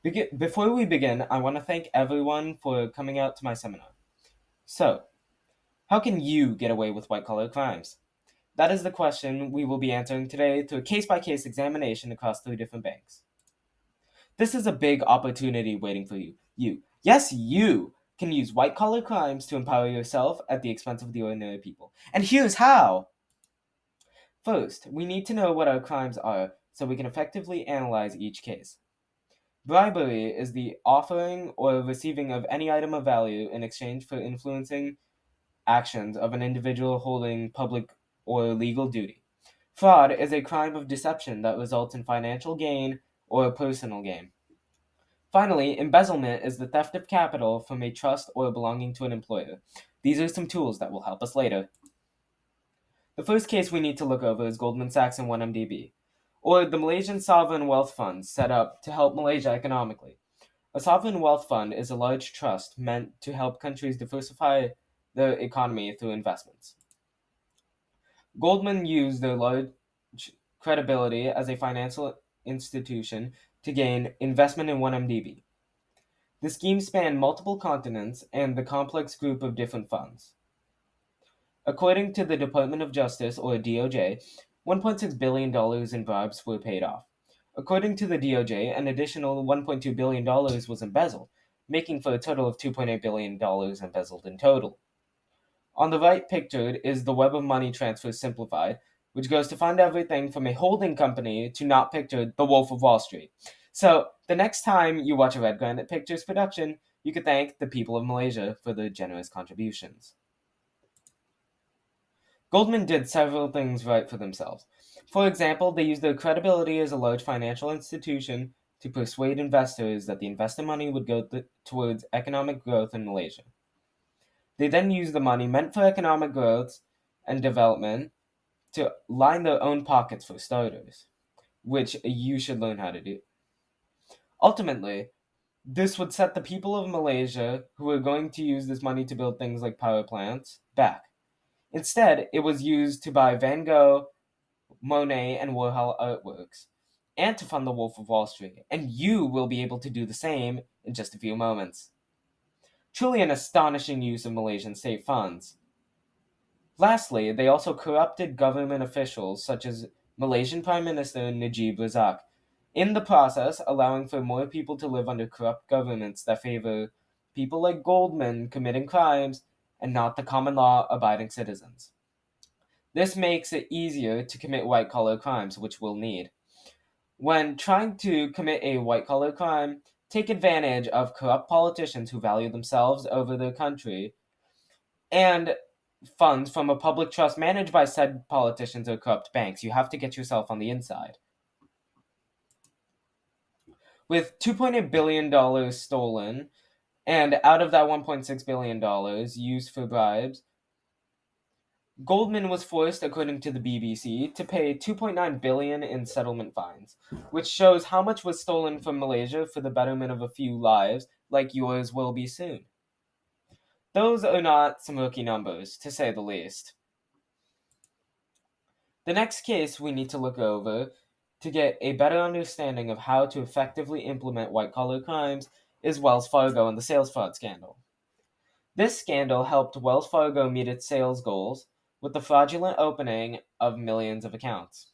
Before we begin, I want to thank everyone for coming out to my seminar. So, how can you get away with white collar crimes? That is the question we will be answering today through a case by case examination across three different banks. This is a big opportunity waiting for you. Yes, you can use white collar crimes to empower yourself at the expense of the ordinary people. And here's how! First, we need to know what our crimes are so we can effectively analyze each case. Bribery is the offering or receiving of any item of value in exchange for influencing actions of an individual holding public or legal duty. Fraud is a crime of deception that results in financial gain or personal gain. Finally, embezzlement is the theft of capital from a trust or belonging to an employer. These are some tools that will help us later. The first case we need to look over is Goldman Sachs and 1MDB, or the Malaysian Sovereign Wealth Fund set up to help Malaysia economically. A sovereign wealth fund is a large trust meant to help countries diversify their economy through investments. Goldman used their large credibility as a financial institution to gain investment in 1MDB. The scheme spanned multiple continents and the complex group of different funds. According to the Department of Justice, or DOJ, $1.6 billion in bribes were paid off. According to the DOJ, an additional $1.2 billion was embezzled, making for a total of $2.8 billion embezzled in total. On the right pictured is the web of money transfer simplified, which goes to find everything from a holding company to not pictured the Wolf of Wall Street. So, the next time you watch a Red Granite Pictures production, you could thank the people of Malaysia for their generous contributions. Goldman did several things right for themselves. For example, they used their credibility as a large financial institution to persuade investors that the investor money would go towards economic growth in Malaysia. They then used the money meant for economic growth and development to line their own pockets for starters, which you should learn how to do. Ultimately, this would set the people of Malaysia, who were going to use this money to build things like power plants, back. Instead, it was used to buy Van Gogh, Monet, and Warhol artworks, and to fund the Wolf of Wall Street. And you will be able to do the same in just a few moments. Truly an astonishing use of Malaysian state funds. Lastly, they also corrupted government officials such as Malaysian Prime Minister Najib Razak, in the process allowing for more people to live under corrupt governments that favor people like Goldman committing crimes and not the common law abiding citizens. This makes it easier to commit white collar crimes, which we'll need. When trying to commit a white collar crime, take advantage of corrupt politicians who value themselves over their country and funds from a public trust managed by said politicians or corrupt banks. You have to get yourself on the inside. With $2.8 billion stolen, and out of that $1.6 billion used for bribes, Goldman was forced, according to the BBC, to pay $2.9 billion in settlement fines, which shows how much was stolen from Malaysia for the betterment of a few lives, like yours will be soon. Those are not some rookie numbers, to say the least. The next case we need to look over to get a better understanding of how to effectively implement white collar crimes is Wells Fargo and the sales fraud scandal. This scandal helped Wells Fargo meet its sales goals with the fraudulent opening of millions of accounts.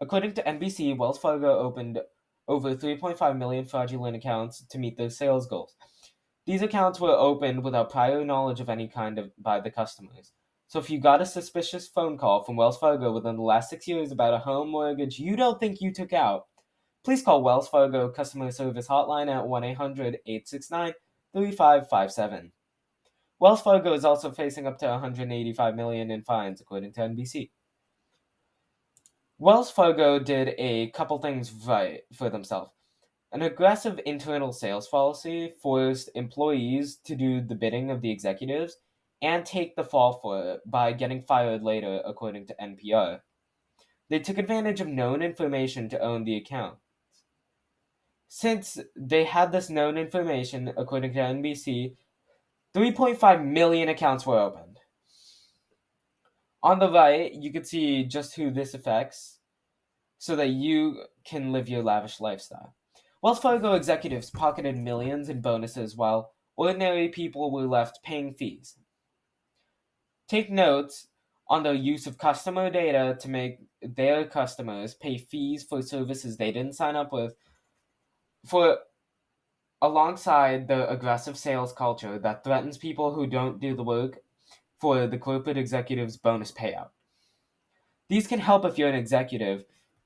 According to NBC, Wells Fargo opened over 3.5 million fraudulent accounts to meet their sales goals. These accounts were opened without prior knowledge of any kind by the customers. So if you got a suspicious phone call from Wells Fargo within the last 6 years about a home mortgage you don't think you took out, please call Wells Fargo customer service hotline at 1-800-869-3557. Wells Fargo is also facing up to $185 million in fines, according to NBC. Wells Fargo did a couple things right for themselves. An aggressive internal sales policy forced employees to do the bidding of the executives and take the fall for it by getting fired later, according to NPR. They took advantage of known information to own the account. Since they had this known information, according to NBC, 3.5 million accounts were opened. On the right, you can see just who this affects so that you can live your lavish lifestyle. Wells Fargo executives pocketed millions in bonuses while ordinary people were left paying fees. Take notes on the use of customer data to make their customers pay fees for services they didn't sign up with, for alongside the aggressive sales culture that threatens people who don't do the work for the corporate executive's bonus payout. These can help if you're an executive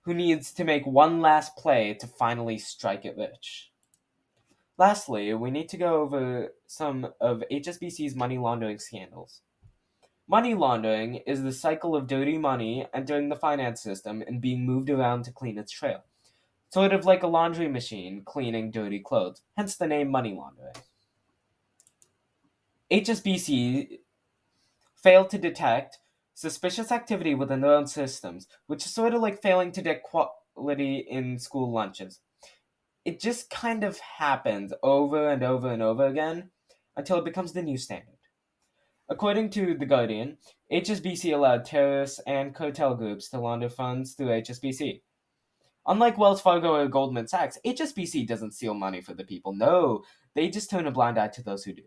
who needs to make one last play to finally strike it rich. Lastly, we need to go over some of HSBC's money laundering scandals. Money laundering is the cycle of dirty money entering the finance system and being moved around to clean its trail. Sort of like a laundry machine cleaning dirty clothes, hence the name money laundering. HSBC failed to detect suspicious activity within their own systems, which is sort of like failing to detect quality in school lunches. It just kind of happens over and over and over again until it becomes the new standard. According to The Guardian, HSBC allowed terrorists and cartel groups to launder funds through HSBC. Unlike Wells Fargo or Goldman Sachs, HSBC doesn't steal money for the people. No, they just turn a blind eye to those who do.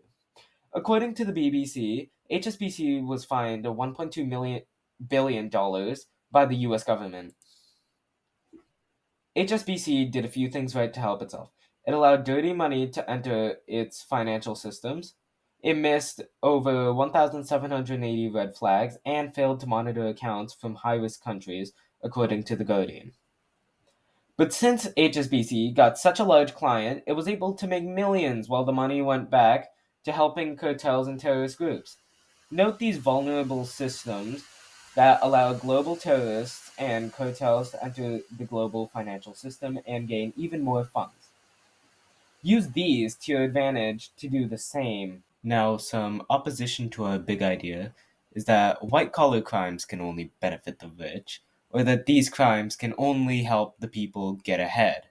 According to the BBC, HSBC was fined $1.2 billion by the US government. HSBC did a few things right to help itself. It allowed dirty money to enter its financial systems. It missed over 1,780 red flags and failed to monitor accounts from high risk countries, according to The Guardian. But since HSBC got such a large client, it was able to make millions while the money went back to helping cartels and terrorist groups. Note these vulnerable systems that allow global terrorists and cartels to enter the global financial system and gain even more funds. Use these to your advantage to do the same. Now, some opposition to our big idea is that white collar crimes can only benefit the rich, or that these crimes can only help the people get ahead.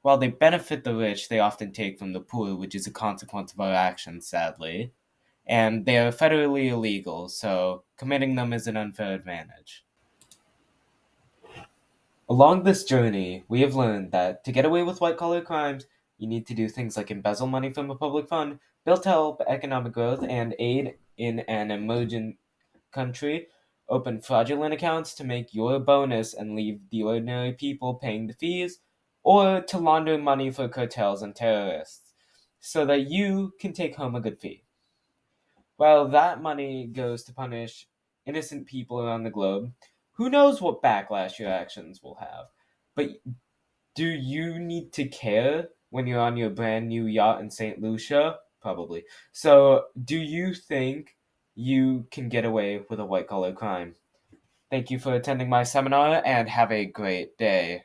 While they benefit the rich, they often take from the poor, which is a consequence of our actions, sadly. And they are federally illegal, so committing them is an unfair advantage. Along this journey, we have learned that to get away with white collar crimes, you need to do things like embezzle money from a public fund, build to help economic growth and aid in an emergent country, open fraudulent accounts to make your bonus and leave the ordinary people paying the fees, or to launder money for cartels and terrorists, so that you can take home a good fee. While that money goes to punish innocent people around the globe, who knows what backlash your actions will have? But do you need to care when you're on your brand new yacht in St. Lucia? Probably. So, do you think you can get away with a white collar crime? Thank you for attending my seminar and have a great day.